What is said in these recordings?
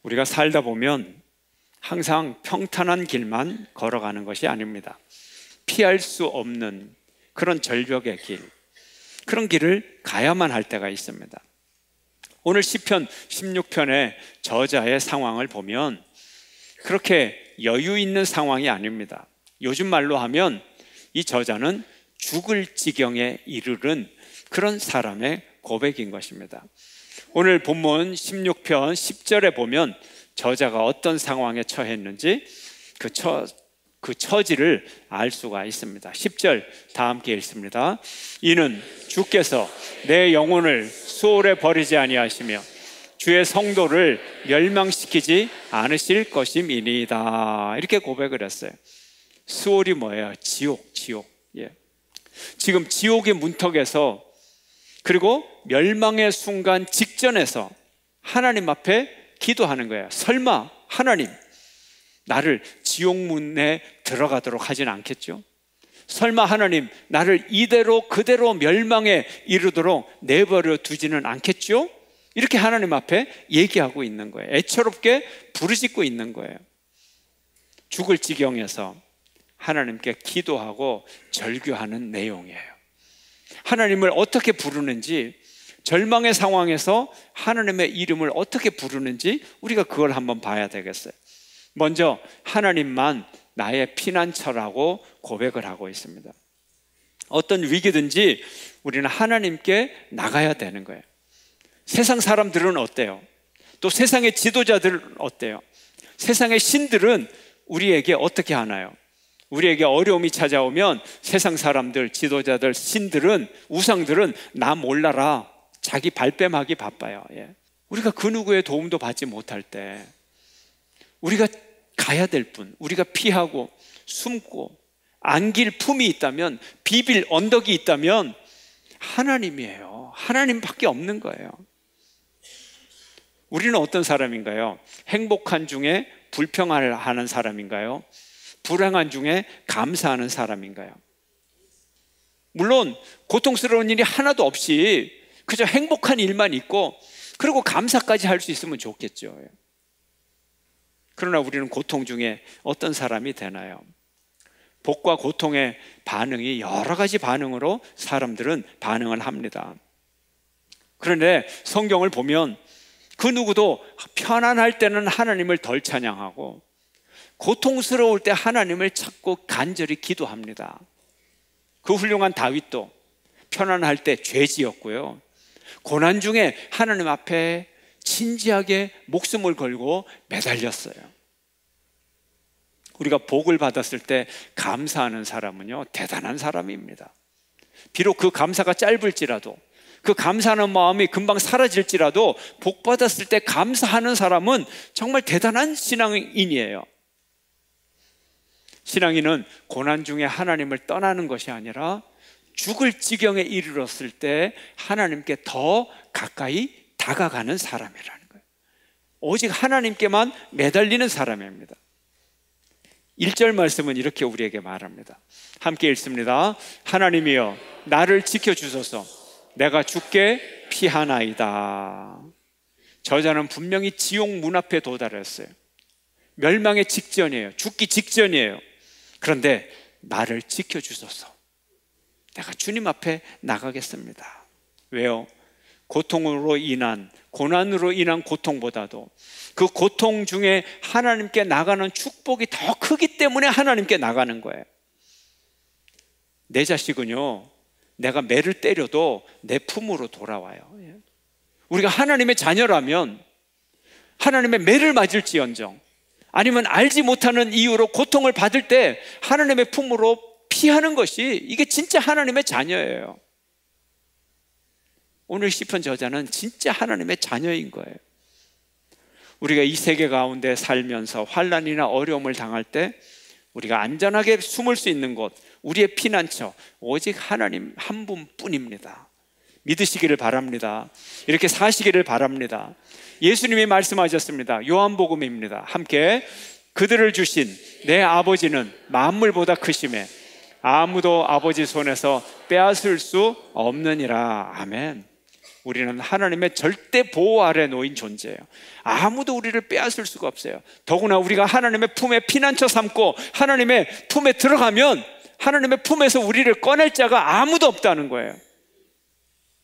우리가 살다 보면 항상 평탄한 길만 걸어가는 것이 아닙니다. 피할 수 없는 그런 절벽의 길, 그런 길을 가야만 할 때가 있습니다. 오늘 시편 16편의 저자의 상황을 보면 그렇게 여유 있는 상황이 아닙니다. 요즘 말로 하면 이 저자는 죽을 지경에 이르른 그런 사람의 고백인 것입니다. 오늘 본문 16편 10절에 보면 저자가 어떤 상황에 처했는지 그 처지를 알 수가 있습니다. 10절 다 함께 읽습니다. 이는 주께서 내 영혼을 수월에 버리지 아니하시며 주의 성도를 멸망시키지 않으실 것임이니이다. 이렇게 고백을 했어요. 수월이 뭐예요? 지옥. 예. 지금 지옥의 문턱에서, 그리고 멸망의 순간 직전에서 하나님 앞에 기도하는 거예요. 설마 하나님, 나를 지옥문에 들어가도록 하진 않겠죠? 설마 하나님, 나를 이대로 그대로 멸망에 이르도록 내버려 두지는 않겠죠? 이렇게 하나님 앞에 얘기하고 있는 거예요. 애처롭게 부르짖고 있는 거예요. 죽을 지경에서 하나님께 기도하고 절규하는 내용이에요. 하나님을 어떻게 부르는지, 절망의 상황에서 하나님의 이름을 어떻게 부르는지 우리가 그걸 한번 봐야 되겠어요. 먼저 하나님만 나의 피난처라고 고백을 하고 있습니다. 어떤 위기든지 우리는 하나님께 나가야 되는 거예요. 세상 사람들은 어때요? 또 세상의 지도자들은 어때요? 세상의 신들은 우리에게 어떻게 하나요? 우리에게 어려움이 찾아오면 세상 사람들, 지도자들, 신들은, 우상들은 나 몰라라, 자기 발뺌하기 바빠요. 예. 우리가 그 누구의 도움도 받지 못할 때 우리가 가야 될 분, 우리가 피하고 숨고 안길 품이 있다면, 비빌 언덕이 있다면 하나님이에요. 하나님밖에 없는 거예요. 우리는 어떤 사람인가요? 행복한 중에 불평하는 사람인가요? 불행한 중에 감사하는 사람인가요? 물론 고통스러운 일이 하나도 없이 그저 행복한 일만 있고 그리고 감사까지 할 수 있으면 좋겠죠. 그러나 우리는 고통 중에 어떤 사람이 되나요? 복과 고통의 반응이 여러 가지 반응으로 사람들은 반응을 합니다. 그런데 성경을 보면 그 누구도 편안할 때는 하나님을 덜 찬양하고 고통스러울 때 하나님을 찾고 간절히 기도합니다. 그 훌륭한 다윗도 편안할 때 죄지었고요, 고난 중에 하나님 앞에 진지하게 목숨을 걸고 매달렸어요. 우리가 복을 받았을 때 감사하는 사람은요, 대단한 사람입니다. 비록 그 감사가 짧을지라도, 그 감사하는 마음이 금방 사라질지라도 복 받았을 때 감사하는 사람은 정말 대단한 신앙인이에요. 신앙인은 고난 중에 하나님을 떠나는 것이 아니라 죽을 지경에 이르렀을 때 하나님께 더 가까이 다가가는 사람이라는 거예요. 오직 하나님께만 매달리는 사람입니다. 1절 말씀은 이렇게 우리에게 말합니다. 함께 읽습니다. 하나님이여 나를 지켜주소서, 내가 죽게 피하나이다. 저자는 분명히 지옥 문 앞에 도달했어요. 멸망의 직전이에요. 죽기 직전이에요. 그런데 나를 지켜주소서, 내가 주님 앞에 나가겠습니다. 왜요? 고통으로 인한, 고난으로 인한 고통보다도 그 고통 중에 하나님께 나가는 축복이 더 크기 때문에 하나님께 나가는 거예요. 내 자식은요, 내가 매를 때려도 내 품으로 돌아와요. 우리가 하나님의 자녀라면 하나님의 매를 맞을지언정, 아니면 알지 못하는 이유로 고통을 받을 때 하나님의 품으로 피하는 것이, 이게 진짜 하나님의 자녀예요. 오늘 시편 저자는 진짜 하나님의 자녀인 거예요. 우리가 이 세계 가운데 살면서 환난이나 어려움을 당할 때 우리가 안전하게 숨을 수 있는 곳, 우리의 피난처, 오직 하나님 한 분뿐입니다. 믿으시기를 바랍니다. 이렇게 사시기를 바랍니다. 예수님이 말씀하셨습니다. 요한복음입니다. 함께, 그들을 주신 내 아버지는 만물보다 크심에 아무도 아버지 손에서 빼앗을 수 없느니라. 아멘. 우리는 하나님의 절대 보호 아래 놓인 존재예요. 아무도 우리를 빼앗을 수가 없어요. 더구나 우리가 하나님의 품에 피난처 삼고 하나님의 품에 들어가면 하나님의 품에서 우리를 꺼낼 자가 아무도 없다는 거예요.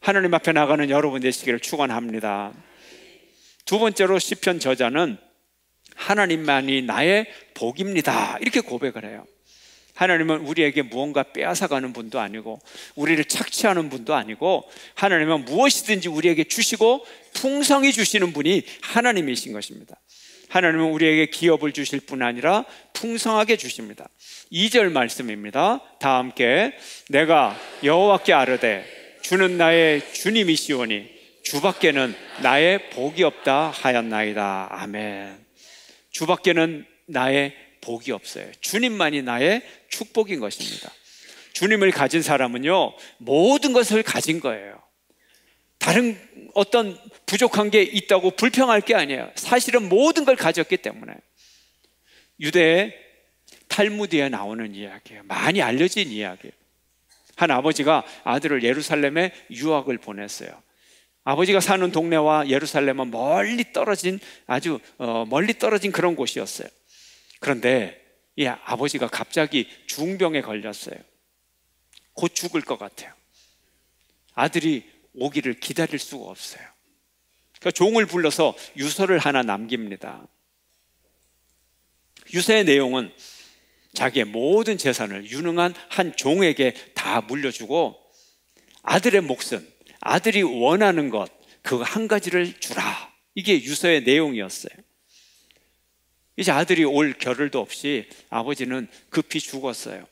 하나님 앞에 나가는 여러분 되시기를 축원합니다. 두 번째로 시편 저자는 하나님만이 나의 복입니다, 이렇게 고백을 해요. 하나님은 우리에게 무언가 빼앗아가는 분도 아니고 우리를 착취하는 분도 아니고 하나님은 무엇이든지 우리에게 주시고 풍성히 주시는 분이 하나님이신 것입니다. 하나님은 우리에게 기업을 주실 뿐 아니라 풍성하게 주십니다. 2절 말씀입니다. 다 함께 내가 여호와께 아뢰되 주는 나의 주님이시오니 주밖에는 나의 복이 없다 하였나이다. 아멘. 주밖에는 나의 복이 없어요. 주님만이 나의 축복인 것입니다. 주님을 가진 사람은요, 모든 것을 가진 거예요. 다른 어떤 부족한 게 있다고 불평할 게 아니에요. 사실은 모든 걸 가졌기 때문에. 유대의 탈무드에 나오는 이야기예요. 많이 알려진 이야기예요. 한 아버지가 아들을 예루살렘에 유학을 보냈어요. 아버지가 사는 동네와 예루살렘은 멀리 떨어진, 아주 멀리 떨어진 그런 곳이었어요. 그런데 이 아버지가 갑자기 중병에 걸렸어요. 곧 죽을 것 같아요. 아들이 오기를 기다릴 수가 없어요. 그러니까 종을 불러서 유서를 하나 남깁니다. 유서의 내용은 자기의 모든 재산을 유능한 한 종에게 다 물려주고 아들의 몫은 아들이 원하는 것, 그 한 가지를 주라. 이게 유서의 내용이었어요. 이제 아들이 올 겨를도 없이 아버지는 급히 죽었어요.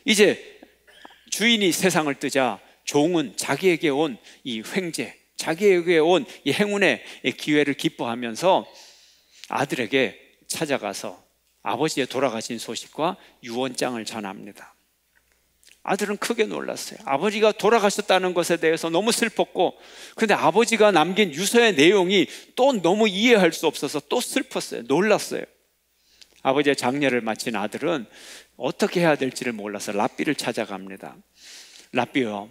이제 주인이 세상을 뜨자 종은 자기에게 온 이 횡재, 자기에게 온 이 행운의 기회를 기뻐하면서 아들에게 찾아가서 아버지의 돌아가신 소식과 유언장을 전합니다. 아들은 크게 놀랐어요. 아버지가 돌아가셨다는 것에 대해서 너무 슬펐고, 그런데 아버지가 남긴 유서의 내용이 또 너무 이해할 수 없어서 또 슬펐어요. 놀랐어요. 아버지의 장례를 마친 아들은 어떻게 해야 될지를 몰라서 랍비를 찾아갑니다. 랍비요,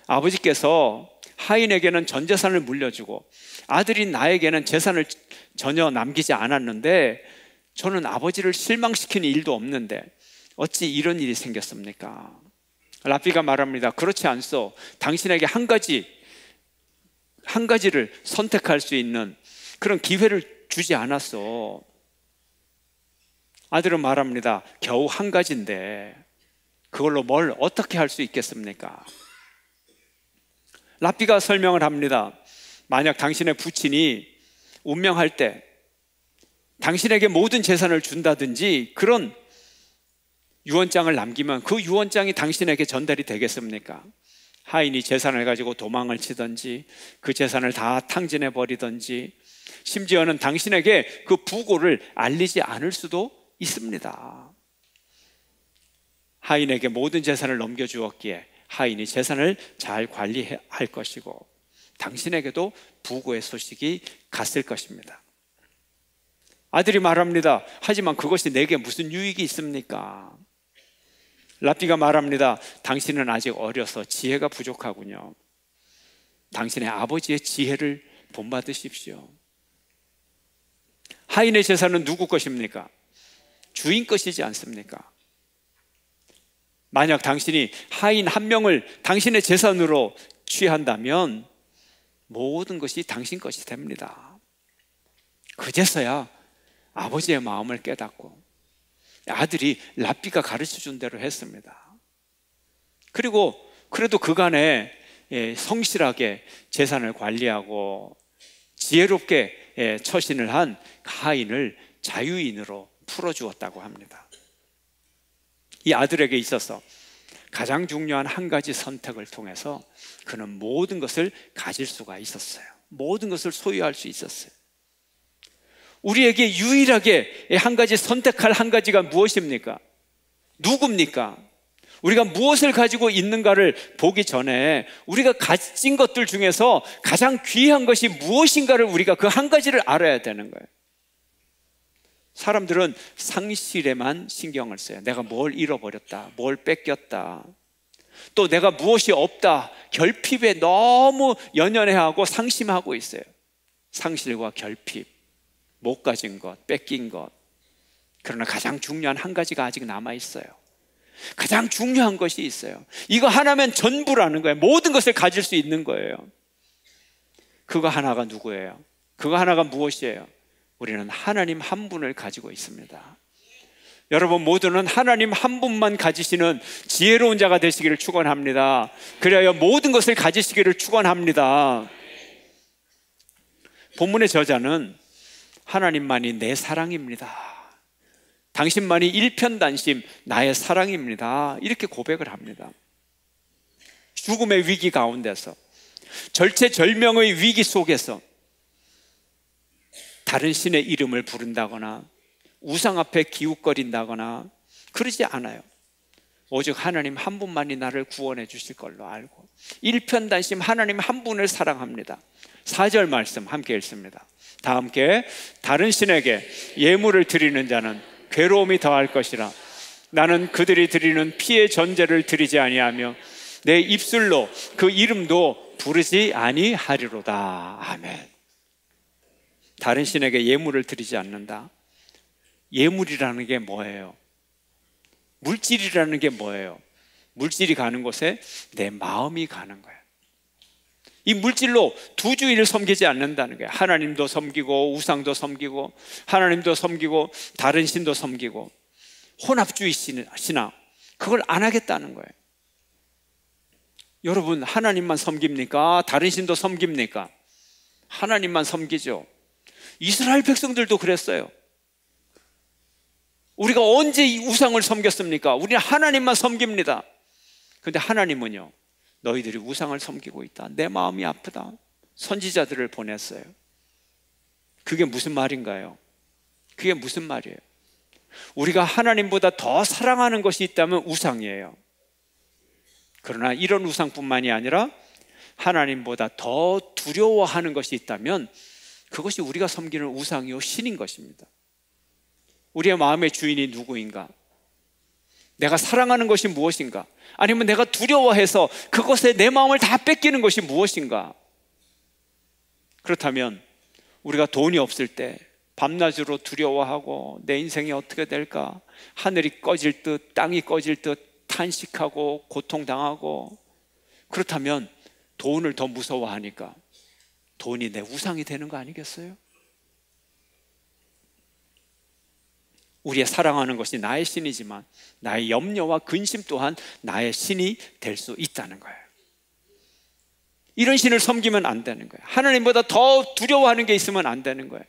아버지께서 하인에게는 전 재산을 물려주고 아들인 나에게는 재산을 전혀 남기지 않았는데 저는 아버지를 실망시키는 일도 없는데 어찌 이런 일이 생겼습니까? 랍비가 말합니다. 그렇지 않소. 당신에게 한 가지를 선택할 수 있는 그런 기회를 주지 않았어. 아들은 말합니다. 겨우 한 가지인데 그걸로 뭘 어떻게 할 수 있겠습니까? 랍비가 설명을 합니다. 만약 당신의 부친이 운명할 때 당신에게 모든 재산을 준다든지 그런 유언장을 남기면 그 유언장이 당신에게 전달이 되겠습니까? 하인이 재산을 가지고 도망을 치든지 그 재산을 다 탕진해 버리든지 심지어는 당신에게 그 부고를 알리지 않을 수도 있습니다. 하인에게 모든 재산을 넘겨주었기에 하인이 재산을 잘 관리할 것이고 당신에게도 부고의 소식이 갔을 것입니다. 아들이 말합니다. 하지만 그것이 내게 무슨 유익이 있습니까? 랍비가 말합니다. 당신은 아직 어려서 지혜가 부족하군요. 당신의 아버지의 지혜를 본받으십시오. 하인의 재산은 누구 것입니까? 주인 것이지 않습니까? 만약 당신이 하인 한 명을 당신의 재산으로 취한다면 모든 것이 당신 것이 됩니다. 그제서야 아버지의 마음을 깨닫고 아들이 랍비가 가르쳐준 대로 했습니다. 그리고 그래도 그간에 성실하게 재산을 관리하고 지혜롭게 처신을 한 하인을 자유인으로 풀어주었다고 합니다. 이 아들에게 있어서 가장 중요한 한 가지 선택을 통해서 그는 모든 것을 가질 수가 있었어요. 모든 것을 소유할 수 있었어요. 우리에게 유일하게 한 가지 선택할 한 가지가 무엇입니까? 누굽니까? 우리가 무엇을 가지고 있는가를 보기 전에 우리가 가진 것들 중에서 가장 귀한 것이 무엇인가를 우리가 그 한 가지를 알아야 되는 거예요. 사람들은 상실에만 신경을 써요. 내가 뭘 잃어버렸다, 뭘 뺏겼다, 또 내가 무엇이 없다, 결핍에 너무 연연해하고 상심하고 있어요. 상실과 결핍, 못 가진 것, 뺏긴 것. 그러나 가장 중요한 한 가지가 아직 남아있어요. 가장 중요한 것이 있어요. 이거 하나면 전부라는 거예요. 모든 것을 가질 수 있는 거예요. 그거 하나가 누구예요? 그거 하나가 무엇이에요? 우리는 하나님 한 분을 가지고 있습니다. 여러분 모두는 하나님 한 분만 가지시는 지혜로운 자가 되시기를 축원합니다. 그래야 모든 것을 가지시기를 축원합니다. 본문의 저자는 하나님만이 내 사랑입니다. 당신만이 일편단심 나의 사랑입니다. 이렇게 고백을 합니다. 죽음의 위기 가운데서, 절체절명의 위기 속에서 다른 신의 이름을 부른다거나 우상 앞에 기웃거린다거나 그러지 않아요. 오직 하나님 한 분만이 나를 구원해 주실 걸로 알고 일편단심 하나님 한 분을 사랑합니다. 4절 말씀 함께 읽습니다. 다 함께. 다른 신에게 예물을 드리는 자는 괴로움이 더할 것이라. 나는 그들이 드리는 피의 전제를 드리지 아니하며 내 입술로 그 이름도 부르지 아니하리로다. 아멘. 다른 신에게 예물을 드리지 않는다. 예물이라는 게 뭐예요? 물질이라는 게 뭐예요? 물질이 가는 곳에 내 마음이 가는 거예요. 이 물질로 두 주인을 섬기지 않는다는 거예요. 하나님도 섬기고 우상도 섬기고 하나님도 섬기고 다른 신도 섬기고 혼합주의 신앙, 그걸 안 하겠다는 거예요. 여러분 하나님만 섬깁니까? 다른 신도 섬깁니까? 하나님만 섬기죠. 이스라엘 백성들도 그랬어요. 우리가 언제 이 우상을 섬겼습니까? 우리는 하나님만 섬깁니다. 그런데 하나님은요, 너희들이 우상을 섬기고 있다. 내 마음이 아프다. 선지자들을 보냈어요. 그게 무슨 말인가요? 그게 무슨 말이에요? 우리가 하나님보다 더 사랑하는 것이 있다면 우상이에요. 그러나 이런 우상뿐만이 아니라 하나님보다 더 두려워하는 것이 있다면 그것이 우리가 섬기는 우상이요 신인 것입니다. 우리의 마음의 주인이 누구인가? 내가 사랑하는 것이 무엇인가? 아니면 내가 두려워해서 그것에 내 마음을 다 뺏기는 것이 무엇인가? 그렇다면 우리가 돈이 없을 때 밤낮으로 두려워하고 내 인생이 어떻게 될까? 하늘이 꺼질 듯 땅이 꺼질 듯 탄식하고 고통당하고, 그렇다면 돈을 더 무서워하니까 돈이 내 우상이 되는 거 아니겠어요? 우리의 사랑하는 것이 나의 신이지만 나의 염려와 근심 또한 나의 신이 될 수 있다는 거예요. 이런 신을 섬기면 안 되는 거예요. 하나님보다 더 두려워하는 게 있으면 안 되는 거예요.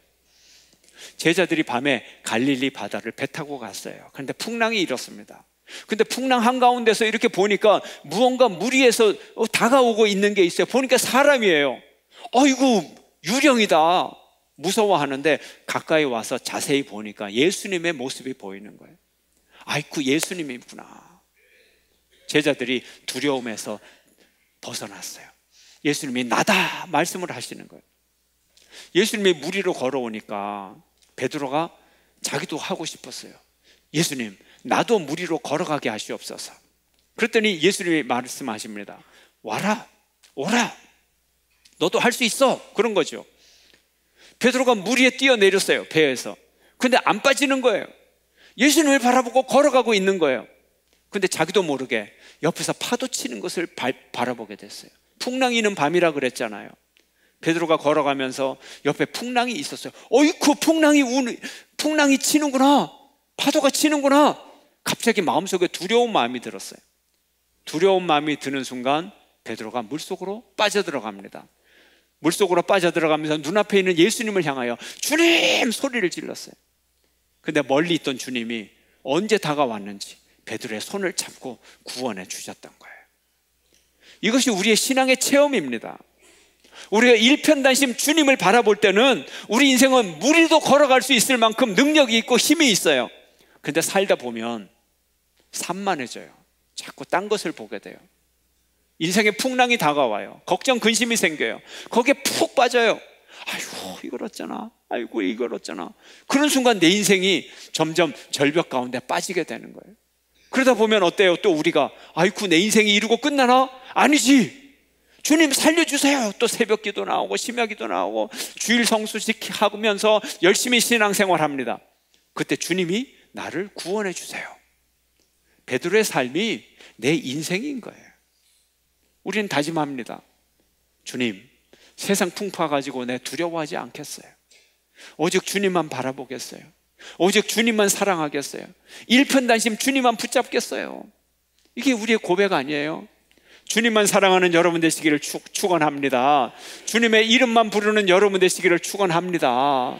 제자들이 밤에 갈릴리 바다를 배 타고 갔어요. 그런데 풍랑이 일었습니다. 근데 풍랑 한가운데서 이렇게 보니까 무언가 물 위에서 다가오고 있는 게 있어요. 보니까 사람이에요. 어이구, 유령이다. 무서워하는데 가까이 와서 자세히 보니까 예수님의 모습이 보이는 거예요. 아이쿠, 예수님이구나. 제자들이 두려움에서 벗어났어요. 예수님이 나다 말씀을 하시는 거예요. 예수님이 물 위로 걸어오니까 베드로가 자기도 하고 싶었어요. 예수님, 나도 물 위로 걸어가게 하시옵소서. 그랬더니 예수님이 말씀하십니다. 와라, 오라, 너도 할 수 있어. 그런 거죠. 베드로가 물 위에 뛰어내렸어요, 배에서. 근데 안 빠지는 거예요. 예수님을 바라보고 걸어가고 있는 거예요. 근데 자기도 모르게 옆에서 파도 치는 것을 바라보게 됐어요. 풍랑이 있는 밤이라 그랬잖아요. 베드로가 걸어가면서 옆에 풍랑이 있었어요. 어이쿠, 풍랑이 치는구나. 파도가 치는구나. 갑자기 마음속에 두려운 마음이 들었어요. 두려운 마음이 드는 순간 베드로가 물속으로 빠져들어갑니다. 물속으로 빠져들어가면서 눈앞에 있는 예수님을 향하여 주님! 소리를 질렀어요. 근데 멀리 있던 주님이 언제 다가왔는지 베드로의 손을 잡고 구원해 주셨던 거예요. 이것이 우리의 신앙의 체험입니다. 우리가 일편단심 주님을 바라볼 때는 우리 인생은 물 위도 걸어갈 수 있을 만큼 능력이 있고 힘이 있어요. 근데 살다 보면 산만해져요. 자꾸 딴 것을 보게 돼요. 인생에 풍랑이 다가와요. 걱정, 근심이 생겨요. 거기에 푹 빠져요. 아이고, 이걸 어쩌나. 아이고, 이걸 어쩌나. 그런 순간 내 인생이 점점 절벽 가운데 빠지게 되는 거예요. 그러다 보면 어때요? 또 우리가 아이고, 내 인생이 이러고 끝나나? 아니지. 주님 살려주세요. 또 새벽 기도 나오고 심야 기도 나오고 주일 성수식 하면서 열심히 신앙생활 합니다. 그때 주님이 나를 구원해 주세요. 베드로의 삶이 내 인생인 거예요. 우리는 다짐합니다. 주님, 세상 풍파 가지고 내 두려워하지 않겠어요. 오직 주님만 바라보겠어요. 오직 주님만 사랑하겠어요. 일편단심 주님만 붙잡겠어요. 이게 우리의 고백 아니에요? 주님만 사랑하는 여러분 되시기를 축원합니다. 주님의 이름만 부르는 여러분 되시기를 축원합니다.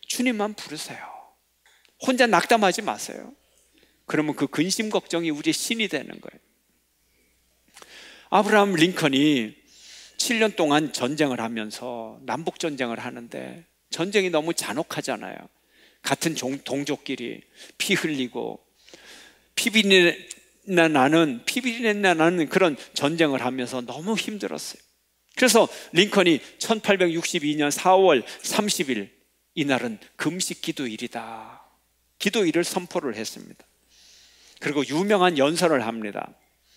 주님만 부르세요. 혼자 낙담하지 마세요. 그러면 그 근심 걱정이 우리의 신이 되는 거예요. 아브라함 링컨이 7년 동안 전쟁을 하면서 남북전쟁을 하는데 전쟁이 너무 잔혹하잖아요. 같은 동족끼리 피 흘리고 피비린내 나는 그런 전쟁을 하면서 너무 힘들었어요. 그래서 링컨이 1862년 4월 30일, 이날은 금식 기도일이다, 기도일을 선포를 했습니다. 그리고 유명한 연설을 합니다.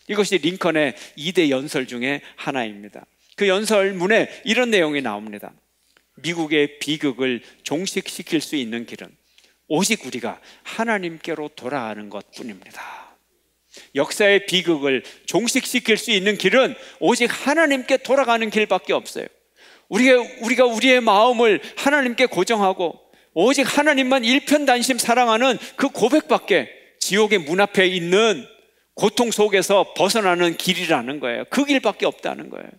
이것이 링컨의 2대 연설 중에 하나입니다. 그 연설문에 이런 내용이 나옵니다. 미국의 비극을 종식시킬 수 있는 길은 오직 우리가 하나님께로 돌아가는 것뿐입니다. 역사의 비극을 종식시킬 수 있는 길은 오직 하나님께 돌아가는 길밖에 없어요. 우리가 우리의 마음을 하나님께 고정하고 오직 하나님만 일편단심 사랑하는 그 고백밖에 지옥의 문 앞에 있는 고통 속에서 벗어나는 길이라는 거예요. 그 길밖에 없다는 거예요.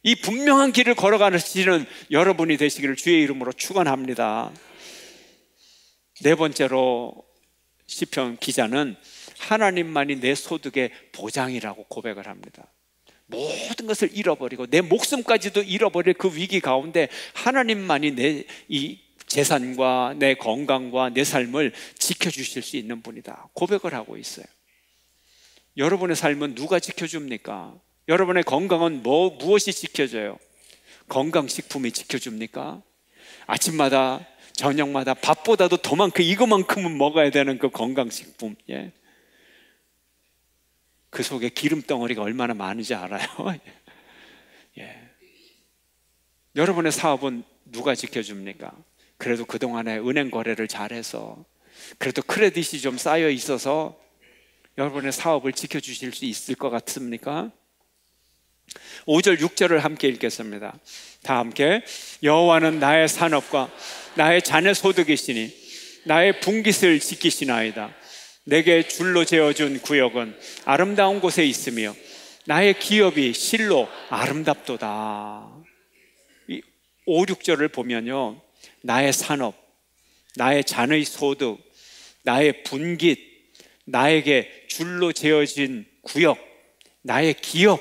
이 분명한 길을 걸어가시는 여러분이 되시기를 주의 이름으로 축원합니다. 네 번째로 시편 기자는 하나님만이 내 소득의 보장이라고 고백을 합니다. 모든 것을 잃어버리고 내 목숨까지도 잃어버릴 그 위기 가운데 하나님만이 내 이 재산과 내 건강과 내 삶을 지켜주실 수 있는 분이다 고백을 하고 있어요. 여러분의 삶은 누가 지켜줍니까? 여러분의 건강은 무엇이 지켜줘요? 건강식품이 지켜줍니까? 아침마다 저녁마다 밥보다도 더 많고 이거만큼은 먹어야 되는 그 건강식품, 예. 그 속에 기름덩어리가 얼마나 많은지 알아요? 예. 여러분의 사업은 누가 지켜줍니까? 그래도 그동안에 은행 거래를 잘해서 그래도 크레딧이 좀 쌓여 있어서 여러분의 사업을 지켜주실 수 있을 것 같습니까? 5절 6절을 함께 읽겠습니다. 다 함께. 여호와는 나의 산업과 나의 자녀 소득이시니 나의 분깃을 지키시나이다. 내게 줄로 재어준 구역은 아름다운 곳에 있으며 나의 기업이 실로 아름답도다. 이 5, 6절을 보면요, 나의 산업, 나의 자녀의 소득, 나의 분깃, 나에게 줄로 재어진 구역, 나의 기업,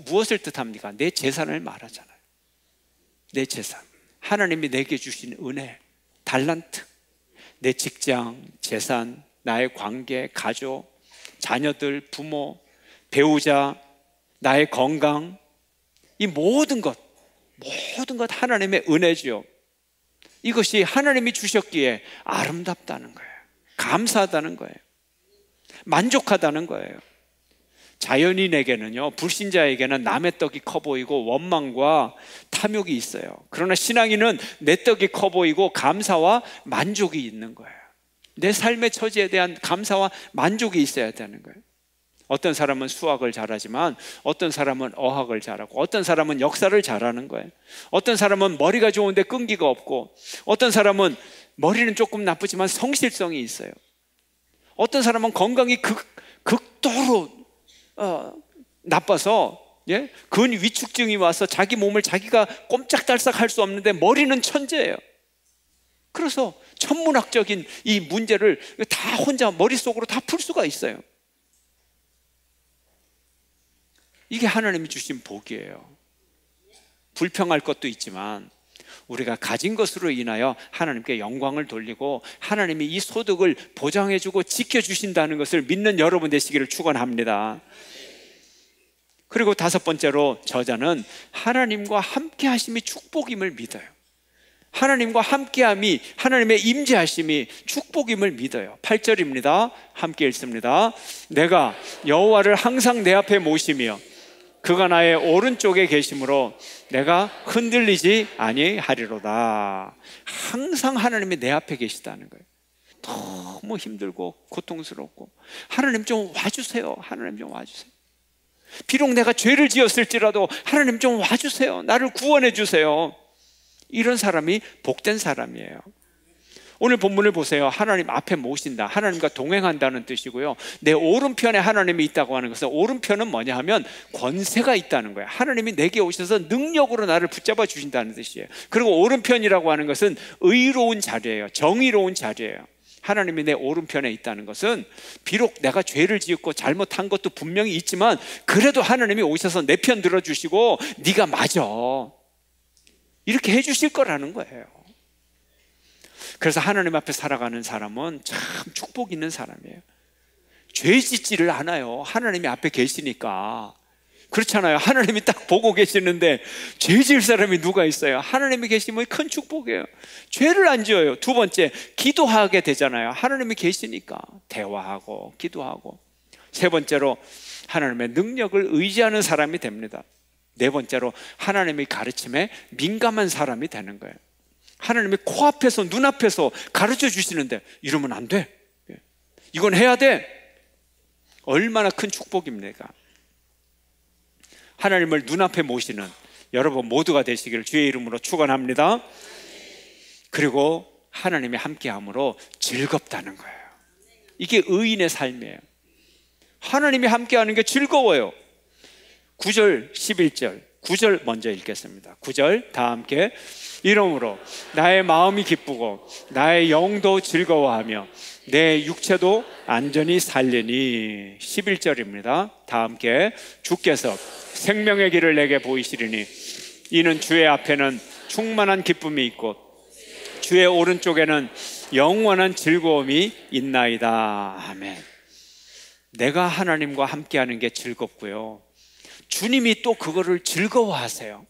무엇을 뜻합니까? 내 재산을 말하잖아요. 내 재산, 하나님이 내게 주신 은혜, 달란트, 내 직장, 재산, 나의 관계, 가족, 자녀들, 부모, 배우자, 나의 건강, 이 모든 것 하나님의 은혜죠. 이것이 하나님이 주셨기에 아름답다는 거예요. 감사하다는 거예요. 만족하다는 거예요. 자연인에게는요, 불신자에게는 남의 떡이 커 보이고 원망과 탐욕이 있어요. 그러나 신앙인은 내 떡이 커 보이고 감사와 만족이 있는 거예요. 내 삶의 처지에 대한 감사와 만족이 있어야 되는 거예요. 어떤 사람은 수학을 잘하지만 어떤 사람은 어학을 잘하고 어떤 사람은 역사를 잘하는 거예요. 어떤 사람은 머리가 좋은데 끈기가 없고 어떤 사람은 머리는 조금 나쁘지만 성실성이 있어요. 어떤 사람은 건강이 극도로 나빠서, 예? 근 위축증이 와서 자기 몸을 자기가 꼼짝달싹 할 수 없는데 머리는 천재예요. 그래서 천문학적인 이 문제를 다 혼자 머릿속으로 다 풀 수가 있어요. 이게 하나님이 주신 복이에요. 불평할 것도 있지만 우리가 가진 것으로 인하여 하나님께 영광을 돌리고 하나님이 이 소득을 보장해주고 지켜주신다는 것을 믿는 여러분 되시기를 축원합니다. 그리고 다섯 번째로 저자는 하나님과 함께 하심이 축복임을 믿어요. 하나님과 함께함이, 하나님의 임재하심이 축복임을 믿어요. 8절입니다. 함께 읽습니다. 내가 여호와를 항상 내 앞에 모시며 그가 나의 오른쪽에 계심으로 내가 흔들리지 아니하리로다. 항상 하나님이 내 앞에 계시다는 거예요. 너무 힘들고 고통스럽고, 하나님 좀 와주세요. 하나님 좀 와주세요. 비록 내가 죄를 지었을지라도 하나님 좀 와주세요. 나를 구원해 주세요. 이런 사람이 복된 사람이에요. 오늘 본문을 보세요. 하나님 앞에 모신다, 하나님과 동행한다는 뜻이고요. 내 오른편에 하나님이 있다고 하는 것은, 오른편은 뭐냐 하면 권세가 있다는 거예요. 하나님이 내게 오셔서 능력으로 나를 붙잡아 주신다는 뜻이에요. 그리고 오른편이라고 하는 것은 의로운 자리예요. 정의로운 자리예요. 하나님이 내 오른편에 있다는 것은, 비록 내가 죄를 지었고 잘못한 것도 분명히 있지만 그래도 하나님이 오셔서 내 편 들어주시고 네가 맞아, 이렇게 해주실 거라는 거예요. 그래서 하나님 앞에 살아가는 사람은 참 축복 있는 사람이에요. 죄 짓지를 않아요. 하나님이 앞에 계시니까. 그렇잖아요. 하나님이 딱 보고 계시는데 죄 지을 사람이 누가 있어요? 하나님이 계시면 큰 축복이에요. 죄를 안 지어요. 두 번째, 기도하게 되잖아요. 하나님이 계시니까 대화하고 기도하고. 세 번째로, 하나님의 능력을 의지하는 사람이 됩니다. 네 번째로, 하나님의 가르침에 민감한 사람이 되는 거예요. 하나님이 코앞에서 눈앞에서 가르쳐 주시는데 이러면 안 돼, 이건 해야 돼. 얼마나 큰 축복입니까? 하나님을 눈앞에 모시는 여러분 모두가 되시기를 주의 이름으로 축원합니다. 그리고 하나님이 함께함으로 즐겁다는 거예요. 이게 의인의 삶이에요. 하나님이 함께하는 게 즐거워요. 9절 11절 9절 먼저 읽겠습니다. 9절 다 함께. 이러므로 나의 마음이 기쁘고 나의 영도 즐거워하며 내 육체도 안전히 살리니. 11절입니다. 다 함께. 주께서 생명의 길을 내게 보이시리니 이는 주의 앞에는 충만한 기쁨이 있고 주의 오른쪽에는 영원한 즐거움이 있나이다. 아멘. 내가 하나님과 함께하는 게 즐겁고요, 주님이 또 그거를 즐거워하세요.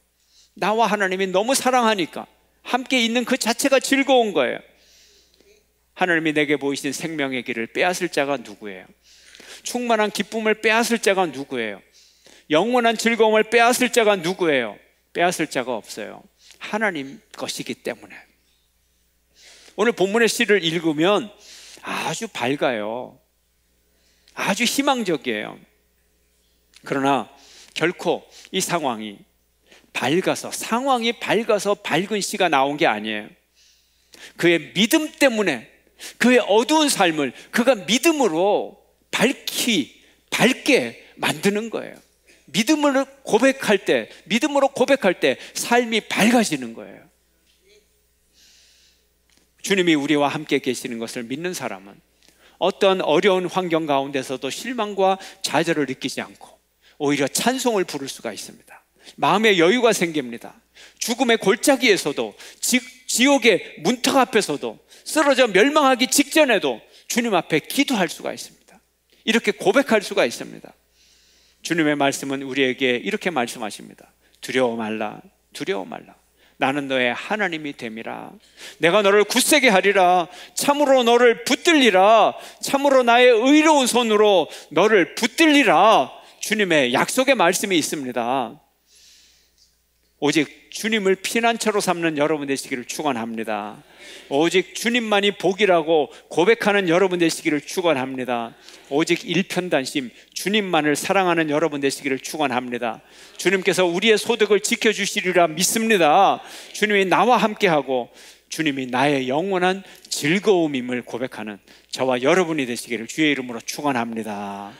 나와 하나님이 너무 사랑하니까 함께 있는 그 자체가 즐거운 거예요. 하나님이 내게 보이신 생명의 길을 빼앗을 자가 누구예요? 충만한 기쁨을 빼앗을 자가 누구예요? 영원한 즐거움을 빼앗을 자가 누구예요? 빼앗을 자가 없어요. 하나님 것이기 때문에. 오늘 본문의 시를 읽으면 아주 밝아요. 아주 희망적이에요. 그러나 결코 이 상황이 밝아서 밝은 시가 나온 게 아니에요. 그의 믿음 때문에, 그의 어두운 삶을 그가 믿음으로 밝게 만드는 거예요. 믿음으로 고백할 때 삶이 밝아지는 거예요. 주님이 우리와 함께 계시는 것을 믿는 사람은 어떤 어려운 환경 가운데서도 실망과 좌절을 느끼지 않고 오히려 찬송을 부를 수가 있습니다. 마음의 여유가 생깁니다. 죽음의 골짜기에서도, 지옥의 문턱 앞에서도, 쓰러져 멸망하기 직전에도 주님 앞에 기도할 수가 있습니다. 이렇게 고백할 수가 있습니다. 주님의 말씀은 우리에게 이렇게 말씀하십니다. 두려워 말라, 두려워 말라. 나는 너의 하나님이 됨이라. 내가 너를 굳세게 하리라. 참으로 너를 붙들리라. 참으로 나의 의로운 손으로 너를 붙들리라. 주님의 약속의 말씀이 있습니다. 오직 주님을 피난처로 삼는 여러분 되시기를 축원합니다. 오직 주님만이 복이라고 고백하는 여러분 되시기를 축원합니다. 오직 일편단심 주님만을 사랑하는 여러분 되시기를 축원합니다. 주님께서 우리의 소득을 지켜주시리라 믿습니다. 주님이 나와 함께하고 주님이 나의 영원한 즐거움임을 고백하는 저와 여러분이 되시기를 주의 이름으로 축원합니다.